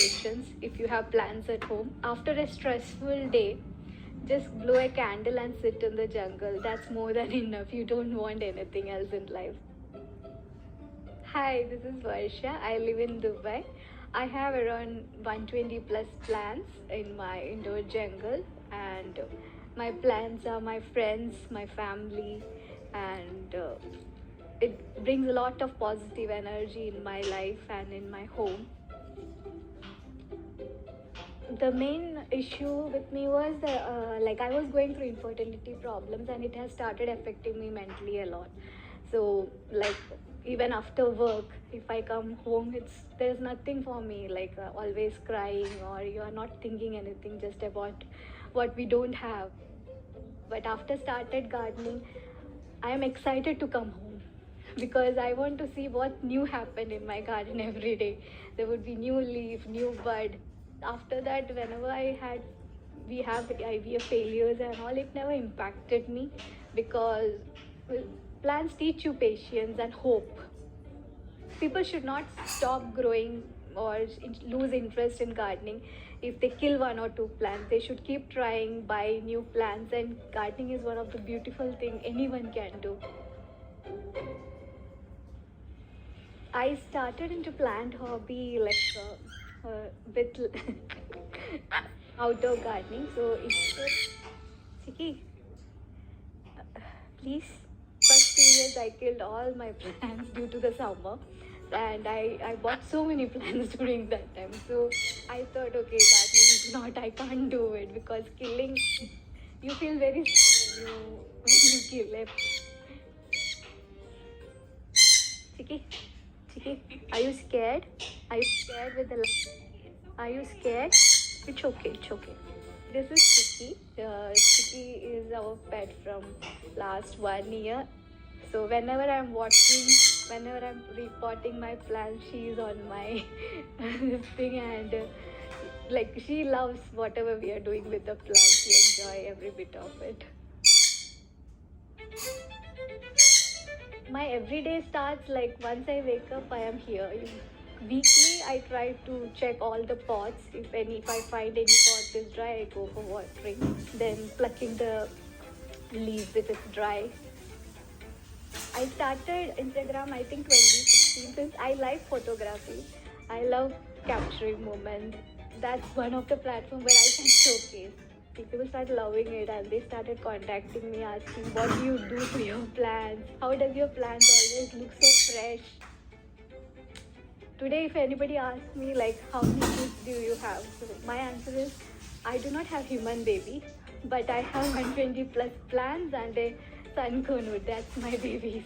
celebrations. If you have plans at home, after a stressful day, just blow a candle and sit in the jungle. That's more than enough. You don't want anything else in life. Hi, this is Varsha. I live in Dubai. I have around 120 plus plants in my indoor jungle, and my plants are my friends, my family, and it brings a lot of positive energy in my life and in my home. The main issue with me was that like I was going through infertility problems, and it has started affecting me mentally a lot. So like even after work, if I come home, there's nothing for me, like always crying, or you are not thinking anything just about what we don't have. But after started gardening, I am excited to come home because I want to see what new happened in my garden every day. There would be new leaf, new bud. After that, whenever we have IVF failures and all, it never impacted me because well, plants teach you patience and hope. People should not stop growing or lose interest in gardening if they kill one or two plants. They should keep trying, buy new plants, and gardening is one of the beautiful thing anyone can do. I started into plant hobby like with outdoor gardening. So it's Siki, please. First 2 years I killed all my plants due to the summer, and I bought so many plants during that time. So I thought, okay, gardening is not, I can't do it because killing, you feel very sad when you kill it. Chiki, Chiki, are you scared? Are you scared with the Are you scared? It's okay, it's okay. This is Chiki. Chiki is our pet from last 1 year. So whenever I'm watching, whenever I'm repotting my plants, she is on my this thing, and like she loves whatever we are doing with the plants. She enjoy every bit of it. My everyday starts like once I wake up, I am here. Weekly, I try to check all the pots. If I find any pot is dry, I go for watering. Then plucking the leaves if it's dry. I started Instagram, I think 2016, since I like photography. I love capturing moments. That's one of the platforms where I can showcase. People started loving it, and they started contacting me asking, what do you do to your plants? How does your plants always look so fresh? Today, if anybody asks me like how many kids do you have, so my answer is I do not have human baby, but I have 120 plus plants and a sun conwood. That's my babies.